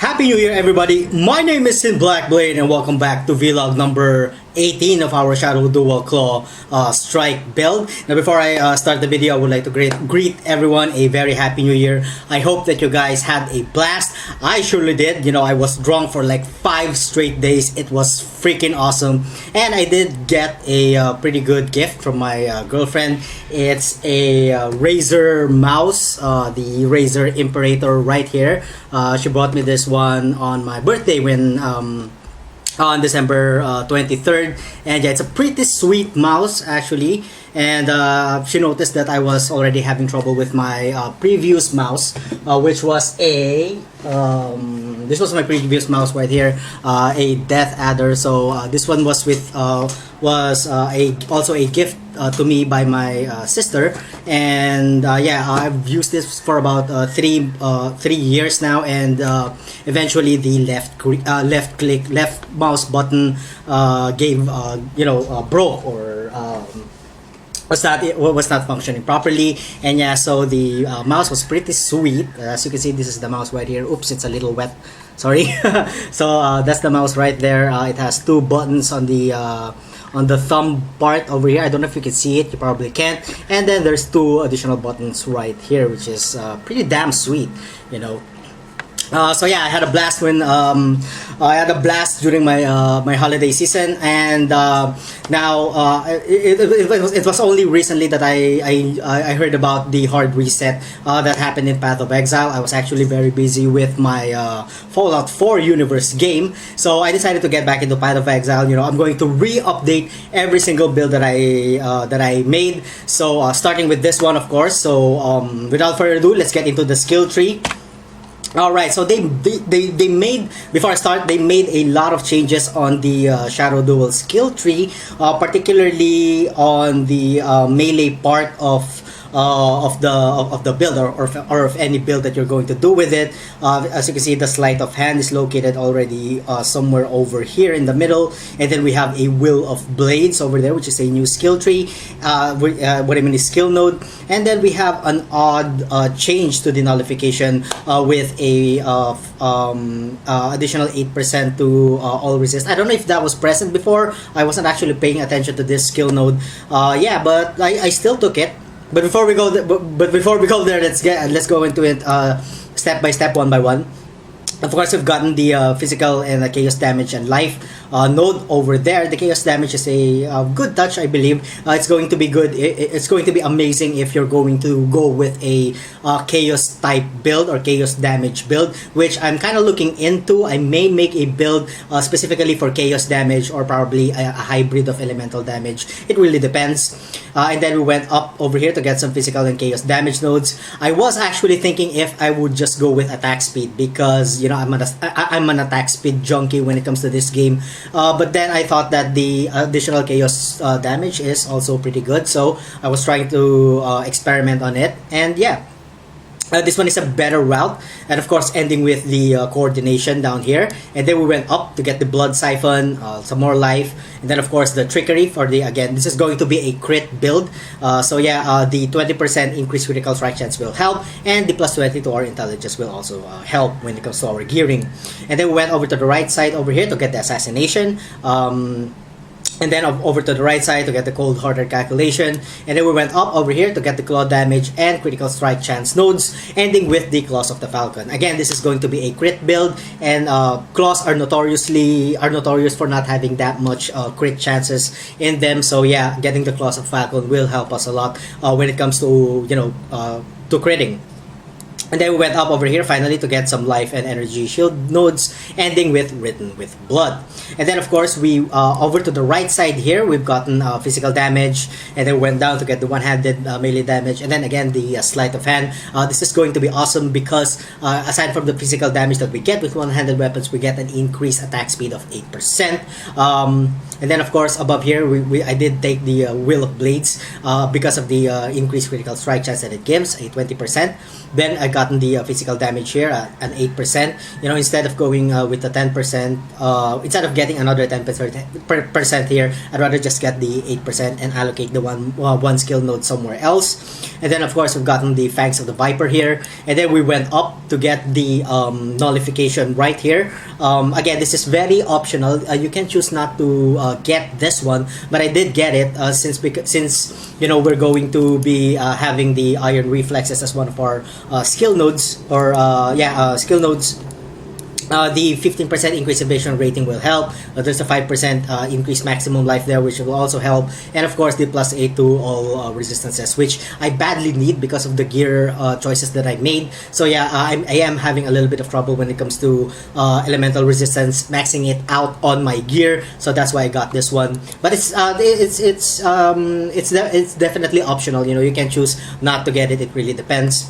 Happy New Year, everybody! My name is Blackblade, and welcome back to vlog number 18 of our Shadow Dual Claw Strike build. Now, before I start the video, I would like to greet everyone a very happy New Year. I hope that you guys had a blast. I surely did. You know, I was drunk for like 5 straight days. It was freaking awesome, and I did get a pretty good gift from my girlfriend. It's a Razer mouse, the Razer Imperator right here. She brought me this one on my birthday when on December 23rd, and yeah, it's a pretty sweet mouse actually. And she noticed that I was already having trouble with my previous mouse, which was a this was my previous mouse right here, a Death Adder. So this one was with also a gift to me by my sister, and yeah, I've used this for about 3 years now, and eventually the left mouse button broke, or was not functioning properly. And yeah, so the mouse was pretty sweet. As you can see, this is the mouse right here. Oops, it's a little wet, sorry. So that's the mouse right there. It has 2 buttons on the thumb part over here. I don't know if you can see it, you probably can't. And then there's 2 additional buttons right here, which is pretty damn sweet, you know. So yeah, I had a blast during my holiday season, and now it was only recently that I heard about the hard reset that happened in Path of Exile. I was actually very busy with my Fallout 4 universe game, so I decided to get back into Path of Exile. You know, I'm going to re-update every single build that I made. So starting with this one, of course. So without further ado, let's get into the skill tree. Alright, so they made, before I start, they made a lot of changes on the Shadow Duel skill tree, particularly on the melee part of the build, or of any build that you're going to do with it. As you can see, the sleight of hand is located already somewhere over here in the middle, and then we have a Will of Blades over there, which is a new skill tree. What I mean is skill node, and then we have an odd change to the nullification with a additional 8% to all resist. I don't know if that was present before. I wasn't actually paying attention to this skill node. Yeah, but I still took it. But before we go there, let's go into it step by step, one by one. Of course, we've gotten the physical and the chaos damage and life node over there. The chaos damage is a good touch, I believe. It's going to be good. It's going to be amazing if you're going to go with a chaos type build or chaos damage build, which I'm kind of looking into. I may make a build specifically for chaos damage, or probably a hybrid of elemental damage. It really depends. And then we went up over here to get some physical and chaos damage nodes. I was actually thinking if I would just go with attack speed, because you know, I'm an attack speed junkie when it comes to this game. But then I thought that the additional chaos damage is also pretty good, so I was trying to experiment on it, and yeah. This one is a better route, and of course ending with the coordination down here. And then we went up to get the blood siphon, some more life, and then of course the trickery for the, again, this is going to be a crit build. So yeah, the 20% increased critical strike chance will help, and the plus 20 to our intelligence will also help when it comes to our gearing. And then we went over to the right side over here to get the assassination. And then over to the right side to get the cold hearted calculation, and then we went up over here to get the claw damage and critical strike chance nodes, ending with the claws of the Falcon. Again, this is going to be a crit build, and claws are notorious for not having that much crit chances in them. So yeah, getting the claws of Falcon will help us a lot when it comes to, you know, to critting. And then we went up over here finally to get some life and energy shield nodes, ending with Written with Blood. And then of course we over to the right side here, we've gotten physical damage, and then we went down to get the one-handed melee damage, and then again the sleight of hand. This is going to be awesome because aside from the physical damage that we get with one-handed weapons, we get an increased attack speed of 8%. And then of course above here I did take the Will of Blades because of the increased critical strike chance that it gives, a 20%. Then I got gotten the physical damage here at an 8%. You know, instead of going with the 10%, instead of getting another 10% here, I'd rather just get the 8% and allocate the one skill node somewhere else. And then of course we've gotten the Fangs of the Viper here, and then we went up to get the nullification right here. Again, this is very optional. You can choose not to get this one, but I did get it since you know we're going to be having the Iron Reflexes as one of our skill nodes, or skill nodes. The 15% increase evasion rating will help. There's a 5% increased maximum life there, which will also help. And of course, the +8 to all resistances, which I badly need because of the gear choices that I made. So yeah, I am having a little bit of trouble when it comes to elemental resistance, maxing it out on my gear. So that's why I got this one. But it's definitely optional. You know, you can choose not to get it. It really depends.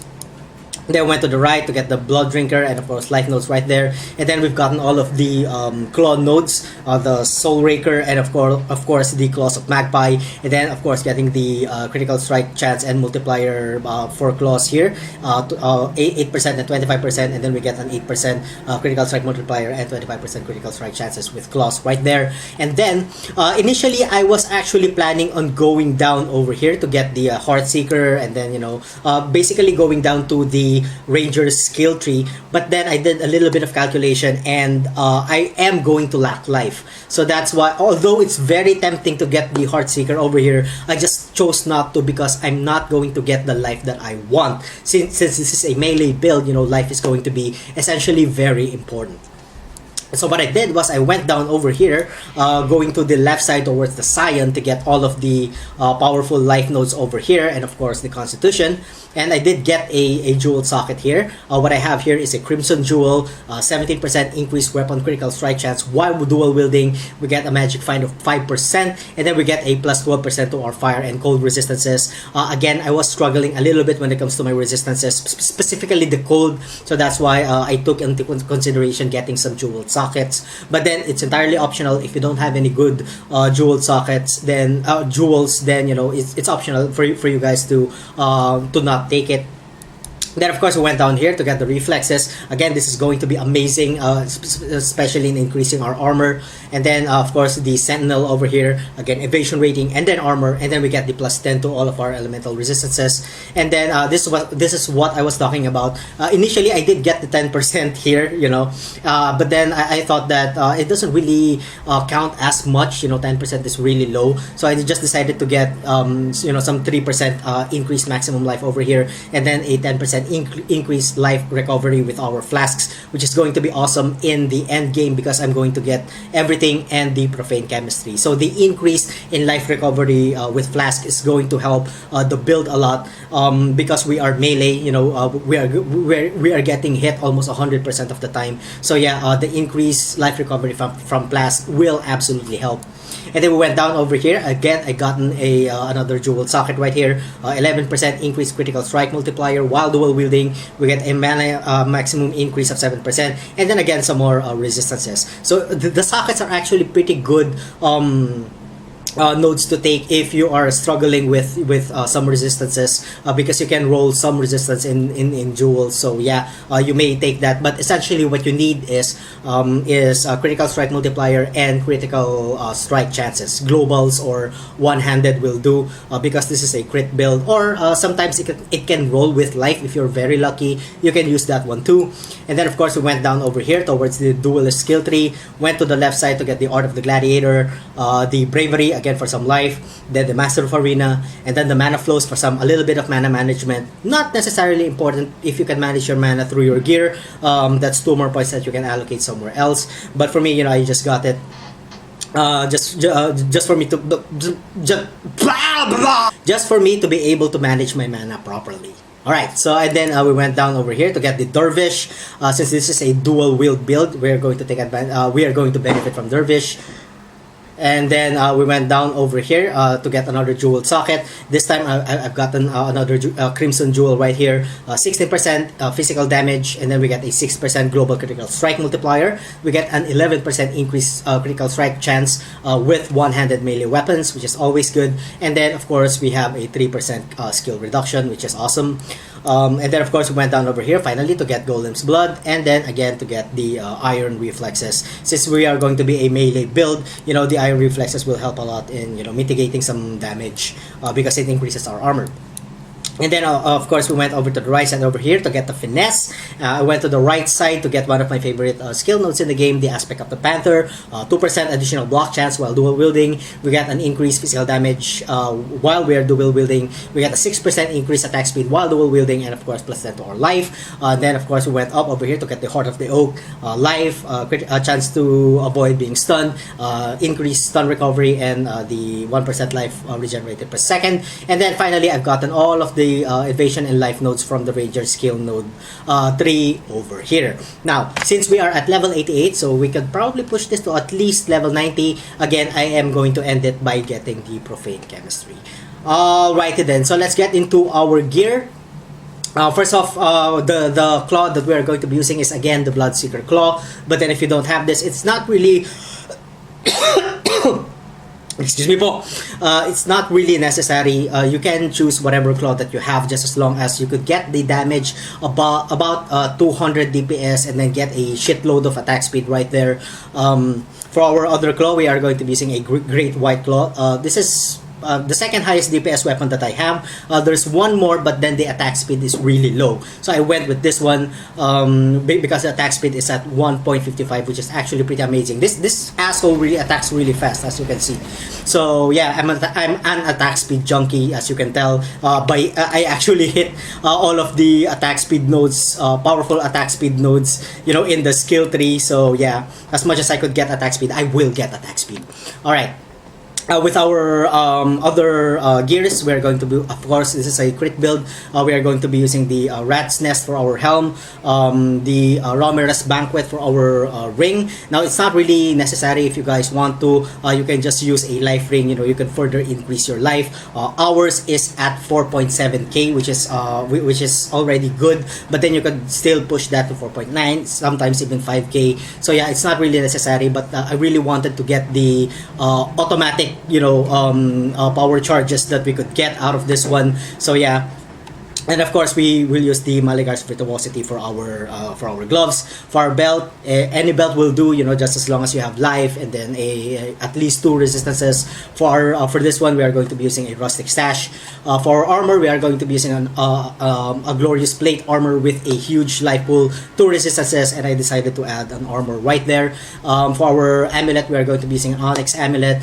Then went to the right to get the Blood Drinker and of course life nodes right there, and then we've gotten all of the claw nodes, the Soul Raker, and of course the Claws of Magpie, and then of course getting the critical strike chance and multiplier for claws here, 8% and 25%, and then we get an 8% critical strike multiplier and 25% critical strike chances with claws right there. And then initially I was actually planning on going down over here to get the Heartseeker, and then you know basically going down to the Ranger's skill tree, but then I did a little bit of calculation and I am going to lack life. So that's why, although it's very tempting to get the Heartseeker over here, I just chose not to because I'm not going to get the life that I want. Since this is a melee build, you know, life is going to be essentially very important. So what I did was I went down over here, going to the left side towards the Scion to get all of the powerful life nodes over here, and of course the Constitution. And I did get a jewel socket here. What I have here is a Crimson Jewel, 17% increased weapon critical strike chance while dual wielding. We get a magic find of 5%, and then we get a plus 12% to our fire and cold resistances. Again, I was struggling a little bit when it comes to my resistances, specifically the cold. So that's why I took into consideration getting some jewel sockets. But then it's entirely optional. If you don't have any good jewel sockets, then jewels, then you know it's optional for you guys to not take it. Then of course we went down here to get the reflexes. Again, this is going to be amazing, especially in increasing our armor. And then of course the Sentinel over here, again evasion rating and then armor, and then we get the +10 to all of our elemental resistances. And then this is what I was talking about. Initially I did get the 10% here, you know, but then I thought that it doesn't really count as much. You know, 10% is really low, so I just decided to get you know, some 3% increased maximum life over here, and then a 10% increased life recovery with our flasks, which is going to be awesome in the end game because I'm going to get everything and the profane chemistry. So the increase in life recovery with flask is going to help the build a lot, because we are melee. You know, we are getting hit almost 100% of the time. So yeah, the increased life recovery from flask will absolutely help. And then we went down over here. Again, I gotten another jewel socket right here. 11% increased critical strike multiplier while dual wielding. We get a mana maximum increase of 7%. And then again, some more resistances. So the sockets are actually pretty good nodes to take if you are struggling with some resistances, because you can roll some resistance in jewels. So yeah, you may take that, but essentially what you need is critical strike multiplier and critical strike chances. Globals or one-handed will do, because this is a crit build, or sometimes it can roll with life. If you're very lucky, you can use that one too. And then of course we went down over here towards the duelist skill tree, went to the left side to get the Art of the Gladiator, the Bravery again for some life, then the Master of Arena, and then the Mana Flows for a little bit of mana management. Not necessarily important if you can manage your mana through your gear. That's 2 more points that you can allocate somewhere else. But for me, you know, I just got it just for me to just for me to be able to manage my mana properly. Alright, so and then we went down over here to get the Dervish. Since this is a dual wield build, we are going to take advantage. We are going to benefit from Dervish. And then we went down over here to get another jewel socket. This time I've gotten another Crimson Jewel right here. 16% physical damage, and then we get a 6% global critical strike multiplier. We get an 11% increased critical strike chance with one-handed melee weapons, which is always good. And then of course we have a 3% skill reduction, which is awesome. And then of course we went down over here finally to get Golem's Blood, and then again to get the Iron Reflexes. Since we are going to be a melee build, the Iron Reflexes will help a lot in mitigating some damage because it increases our armor. And then, of course, we went over to the right side over here to get the Finesse. I went to the right side to get one of my favorite skill nodes in the game, the Aspect of the Panther. 2% additional block chance while dual wielding. We get an increased physical damage while we are dual wielding. We get a 6% increased attack speed while dual wielding, and of course, plus 10 to our life. Then, of course, we went up over here to get the Heart of the Oak. Life, a chance to avoid being stunned, increased stun recovery, and the 1% life regenerated per second. And then finally, I've gotten all of the evasion and life nodes from the Ranger skill node 3 over here. Now, since we are at level 88, so we could probably push this to at least level 90. Again, I am going to end it by getting the Profane Chemistry. Alrighty then, so let's get into our gear. First off, the claw that we are going to be using is again the Bloodseeker Claw. But then if you don't have this, it's not really... Excuse me po. It's not really necessary. You can choose whatever claw that you have, just as long as you could get the damage about 200 DPS and then get a shitload of attack speed right there. For our other claw, we are going to be using a Great White Claw. This is the second highest DPS weapon that I have. There's one more, but then the attack speed is really low. So I went with this one because the attack speed is at 1.55, which is actually pretty amazing. This asshole really attacks really fast, as you can see. So yeah, I'm an attack speed junkie, as you can tell. I actually hit all of the attack speed nodes, powerful attack speed nodes, in the skill tree. So yeah, as much as I could get attack speed, I will get attack speed. All right. With our other gears, we are going to be, of course, this is a crit build. We are going to be using the Rat's Nest for our helm, the Romera's Banquet for our ring. Now, it's not really necessary. If you guys want to, you can just use a life ring. You can further increase your life. Ours is at 4.7k, which is already good. But then you could still push that to 4.9, sometimes even 5k. So yeah, it's not really necessary. But I really wanted to get the automatic power charges that we could get out of this one. So yeah. And of course, we will use the Maligar's Virtuosity for our gloves. For our belt, any belt will do, just as long as you have life and then at least 2 resistances. For this one, we are going to be using a Rustic Stash. For our armor, we are going to be using a Glorious Plate armor with a huge life pool, 2 resistances, and I decided to add an armor right there. For our amulet, we are going to be using an Onyx Amulet,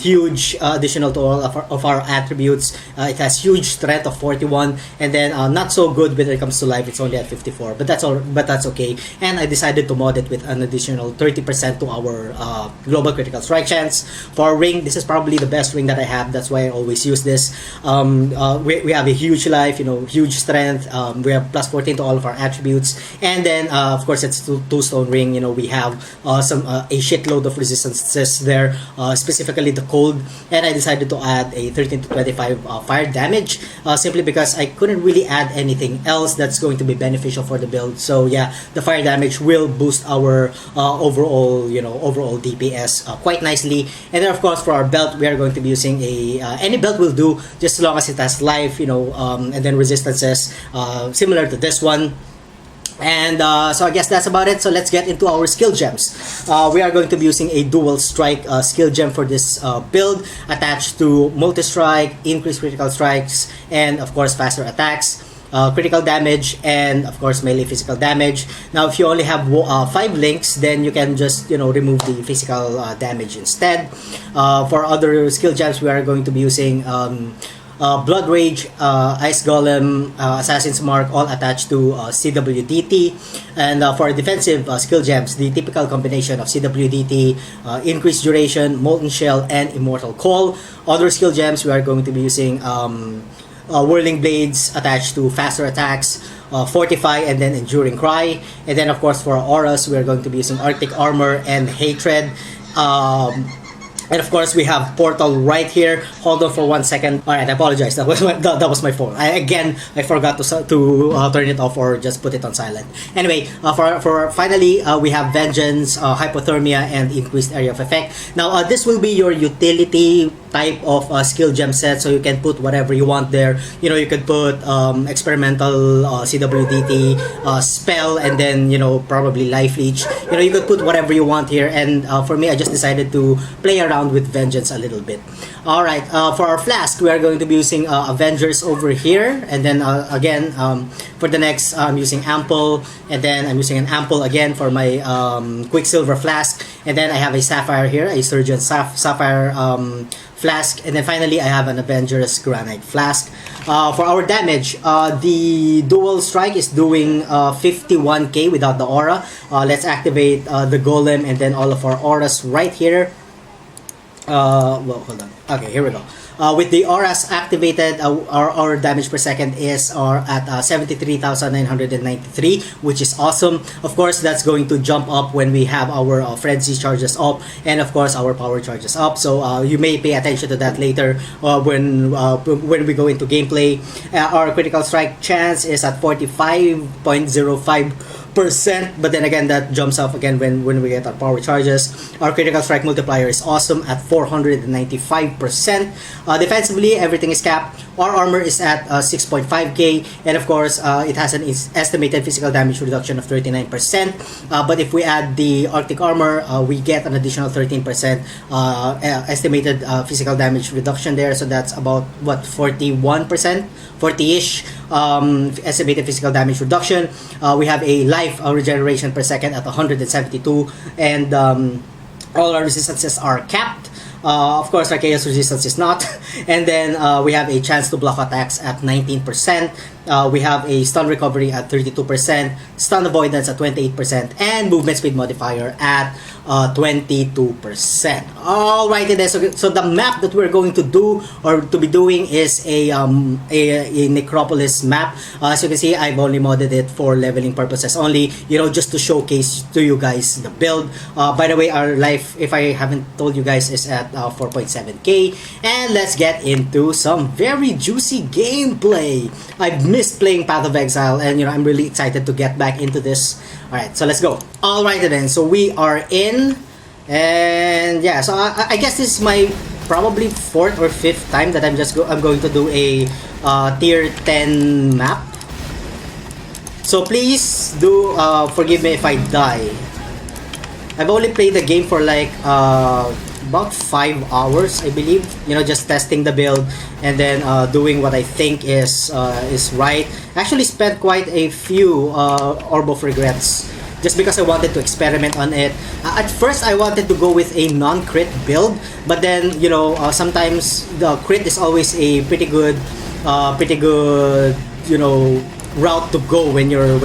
huge additional to all of our attributes. It has huge strength of 41. And then not so good when it comes to life. It's only at 54, but that's okay. And I decided to mod it with an additional 30% to our global critical strike chance. For our ring, this is probably the best ring that I have. That's why I always use this. We have a huge life, huge strength. We have plus 14 to all of our attributes, and then of course it's two stone ring. We have a shitload of resistances there, specifically the cold. And I decided to add a 13 to 25 fire damage, simply because I couldn't really add anything else that's going to be beneficial for the build. So yeah, the fire damage will boost our overall DPS quite nicely. And then of course for our belt, we are going to be using any belt will do, just as long as it has life, and then resistances similar to this one. And so I guess that's about it. So let's get into our skill gems. We are going to be using a dual strike skill gem for this build, attached to multi-strike, increased critical strikes, and of course faster attacks, critical damage, and of course melee physical damage. Now if you only have 5 links, then you can just remove the physical damage instead. For other skill gems, we are going to be using Blood Rage, Ice Golem, Assassin's Mark, all attached to CWDT. And for defensive skill gems, the typical combination of CWDT, Increased Duration, Molten Shell, and Immortal Call. Other skill gems, we are going to be using Whirling Blades attached to faster attacks, Fortify, and then Enduring Cry. And then of course for auras, we are going to be using Arctic Armor and Hatred. And of course, we have Portal right here. Hold on for 1 second. All right, I apologize. That was my fault. I forgot to turn it off or just put it on silent. Anyway, for finally, we have Vengeance, Hypothermia, and Increased Area of Effect. Now, this will be your utility type of skill gem set, so you can put whatever you want there. You know, you could put experimental CWDT spell, and then probably life leech. You could put whatever you want here. And for me, I just decided to play around with Vengeance a little bit. Alright, for our flask, we are going to be using Avengers over here, and then again, for the next, I'm using Ample, and then I'm using an Ample again for my Quicksilver flask, and then I have a Sapphire here, a Surgeon Sapphire flask, and then finally I have an Avengers Granite flask. For our damage, the dual strike is doing 51k without the aura. Let's activate the golem and then all of our auras right here. Well, hold on. Okay, here we go. With the auras activated, our damage per second is at 73,993, which is awesome. Of course, that's going to jump up when we have our frenzy charges up, and of course our power charges up. So you may pay attention to that later when we go into gameplay. Our critical strike chance is at 45.05%, but then again that jumps up again when we get our power charges. Our critical strike multiplier is awesome at 495%. Defensively, everything is capped. Our armor is at 6.5k, and of course it has an estimated physical damage reduction of 39%, but if we add the Arctic armor, we get an additional 13% estimated physical damage reduction there, so that's about what, 41%, 40-ish estimated physical damage reduction. We have a life regeneration per second at 172, and all our resistances are capped. Of course, our chaos resistance is not. And then we have a chance to block attacks at 19%. We have a stun recovery at 32%, stun avoidance at 28%, and movement speed modifier at 22%. Alrighty then, so the map that we're going to do or to be doing is a Necropolis map. As you can see, I've only modded it for leveling purposes only, just to showcase to you guys the build. By the way, our life, if I haven't told you guys, is at 4.7k. And let's get into some very juicy gameplay. I've missed playing Path of Exile, and I'm really excited to get back into this. Alright, so let's go. Alright then, so we are in, and yeah, so I guess this is my probably 4th or 5th time that I'm going to do a tier 10 map. So please do forgive me if I die. I've only played the game for like about 5 hours, I believe. Just testing the build and then doing what I think is right. I actually spent quite a few Orb of Regrets just because I wanted to experiment on it. At first, I wanted to go with a non-crit build, but then sometimes the crit is always a pretty good route to go when you're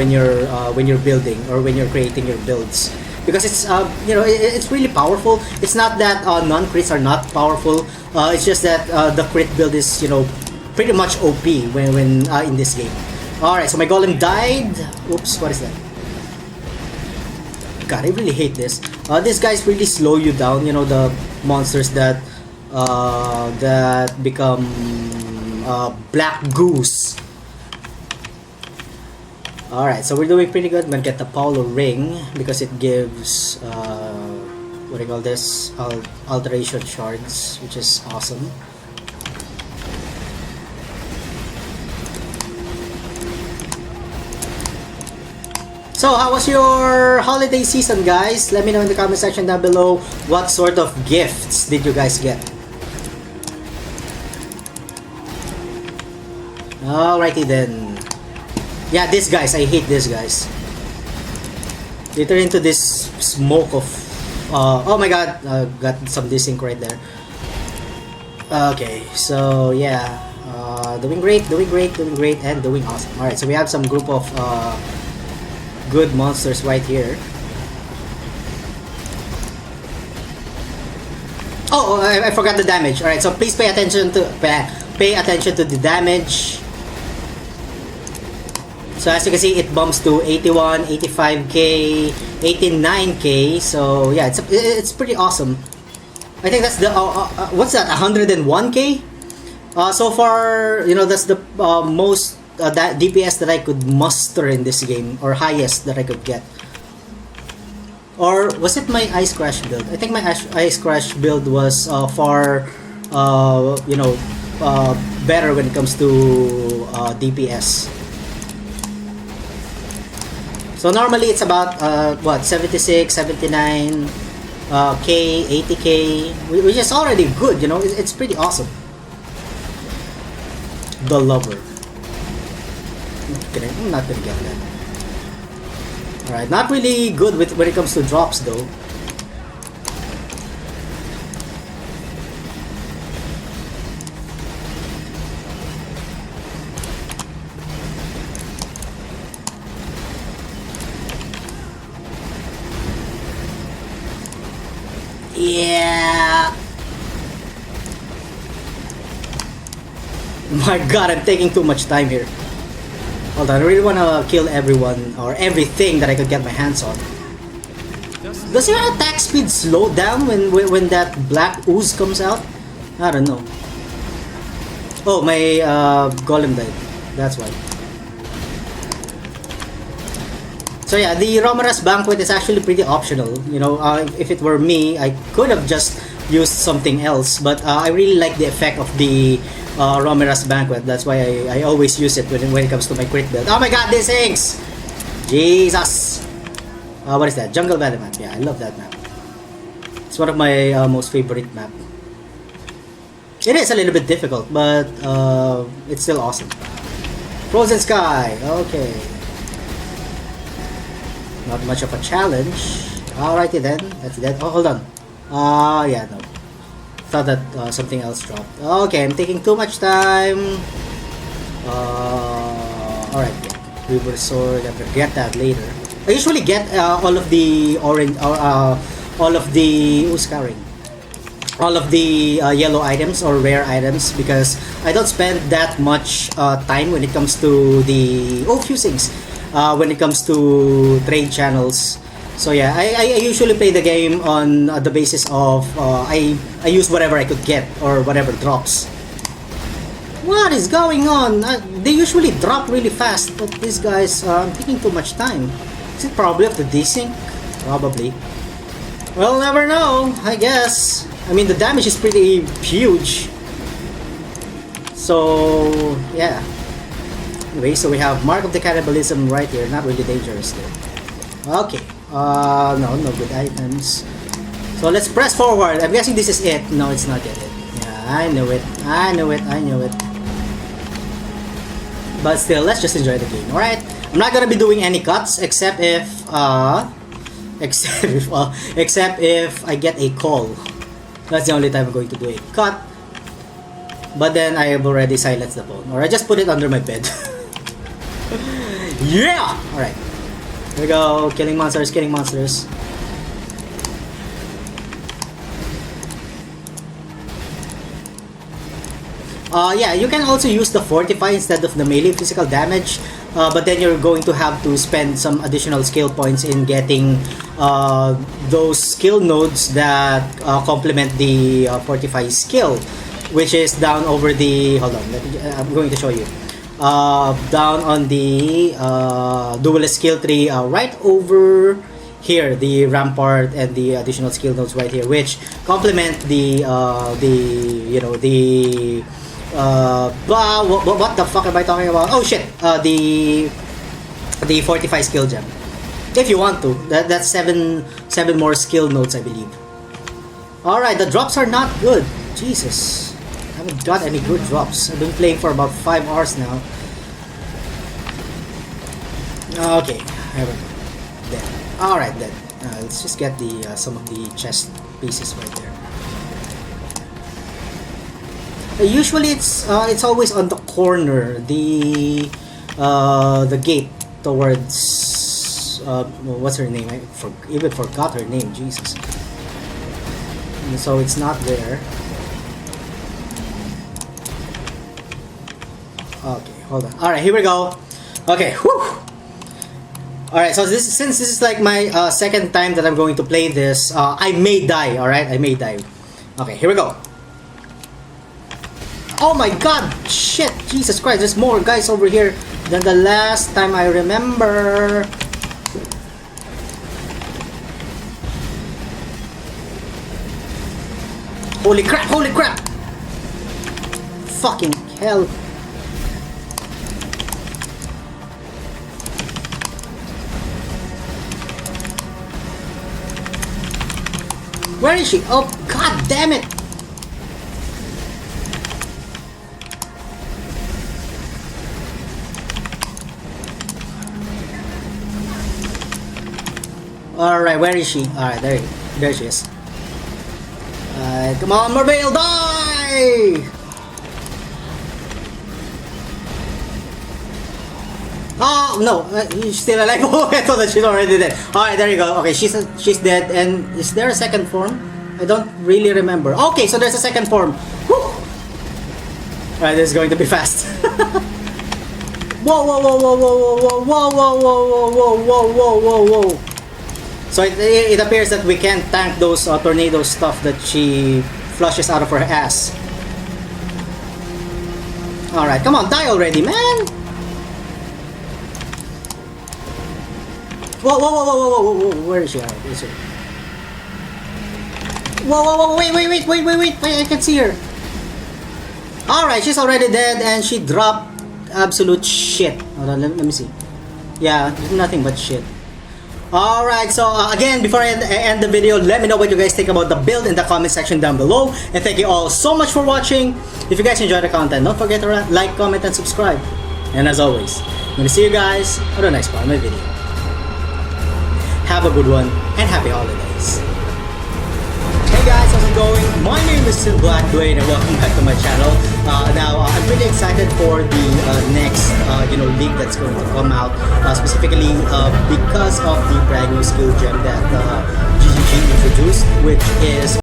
building or when you're creating your builds. Because it's it's really powerful. It's not that non-crits are not powerful. It's just that the crit build is pretty much OP when in this game. Alright, so my golem died. Oops, what is that? God, I really hate this. These guys really slow you down. The monsters that become black goose. Alright, so we're doing pretty good. I'm gonna get the Paulo ring because it gives what do you call this? Alteration shards, which is awesome. So, how was your holiday season, guys? Let me know in the comment section down below what sort of gifts did you guys get. Alrighty then. Yeah, these guys, I hate these guys. They turn into this smoke of oh my god, got some desync right there. Okay, so yeah, doing great, and doing awesome. Alright, so we have some group of good monsters right here. Oh, I forgot the damage. Alright, so please pay attention to the damage. So as you can see, it bumps to 81, 85k, 89k. So yeah, it's pretty awesome. I think that's the what's that, 101k. So far, you know, that's the most that DPS that I could muster in this game, or highest that I could get. Or was it my Ice Crash build? I think my Ice Crash build was far, you know, better when it comes to DPS. So normally it's about what, 76, 79 K, 80k, which is already good, you know. It's pretty awesome. The Lover. I'm not gonna get that. Alright, not really good with when it comes to drops though. Yeah. My god, I'm taking too much time here. Hold on, I really wanna kill everyone or everything that I could get my hands on. Does your attack speed slow down when that black ooze comes out? I don't know. Oh, my golem died. That's why. So yeah, the Romera's Banquet is actually pretty optional. You know, if it were me, I could have just used something else. But I really like the effect of the Romera's Banquet. That's why I always use it when it comes to my crit build. Oh my god, these things! Jesus! What is that? Jungle Valley map. Yeah, I love that map. It's one of my most favorite map. It is a little bit difficult, but it's still awesome. Frozen Sky. Okay. Not much of a challenge. Alrighty then. That's that. Oh, hold on. Yeah, no. Thought that something else dropped. Okay, I'm taking too much time. Alright, yeah. River Sword. I'm gonna get that later. I usually get all of the orange, all of the all of the yellow items or rare items, because I don't spend that much time when it comes to the few things. When it comes to trade channels. So yeah, I usually play the game on the basis of I use whatever I could get or whatever drops. What is going on? They usually drop really fast, but these guys are taking too much time. Is it probably of the desync? Probably. We'll never know, I guess. I mean, the damage is pretty huge. So yeah. Anyway, so we have Mark of the Cannibalism right here. Not really dangerous though. Okay. No good items. So let's press forward. I'm guessing this is it. No, it's not yet it. Yeah, I knew it. I knew it. But still, let's just enjoy the game. Alright? I'm not gonna be doing any cuts except if except if I get a call. That's the only time I'm going to do a cut. But then I have already silenced the phone. Or I just put it under my bed. Yeah! Alright. Here we go. Killing monsters. Yeah, you can also use the Fortify instead of the melee physical damage. But then you're going to have to spend some additional skill points in getting those skill nodes that complement the Fortify skill, which is down over the... Hold on, I'm going to show you. Down on the duelist skill tree, right over here, the rampart and the additional skill nodes right here, which complement the what the fuck am I talking about? Oh shit, the Fortify skill gem. If you want to, that's seven more skill nodes, I believe. All right, the drops are not good. Jesus. I haven't got any good drops. I've been playing for about 5 hours now. Okay, I haven't. Dead. Alright then. Let's just get the some of the chest pieces right there. Usually it's always on the corner, the gate towards what's her name? I even forgot her name. Jesus. And so it's not there. Okay, hold on. Alright, here we go. Okay, whew. Alright, so since this is like my second time that I'm going to play this, I may die, alright? I may die. Okay, here we go. Oh my god! Shit! Jesus Christ, there's more guys over here than the last time I remember. Holy crap! Holy crap! Fucking hell! Where is she? Oh, god damn it! Alright, where is she? Alright, there she is. Come on, Marvale, die! Oh, no, she's still alive. Oh, I thought that she's already dead. Alright, there you go. Okay, she's dead. And is there a second form? I don't really remember. Okay, so there's a second form. Alright, this is going to be fast. Whoa, whoa, whoa, whoa, whoa, whoa, whoa, whoa, whoa, whoa, whoa, whoa, whoa, whoa. So it appears that we can't tank those tornado stuff that she flushes out of her ass. Alright, come on, die already, man! Whoa, whoa, whoa, whoa, whoa, whoa, whoa, where is she? Alright, is she? Whoa, whoa, whoa, wait, I can see her. Alright, she's already dead and she dropped absolute shit. Hold on, let me see. Yeah, nothing but shit. Alright, so again, before I end the video, let me know what you guys think about the build in the comment section down below. And thank you all so much for watching. If you guys enjoyed the content, don't forget to like, comment, and subscribe. And as always, I'm gonna see you guys on the next part of my video. Have a good one, and happy holidays. Hey guys, how's it going? My name is Blackblade, and welcome back to my channel. Now, I'm really excited for the next, league that's going to come out, specifically because of the brand new skill gem that GGG introduced, which is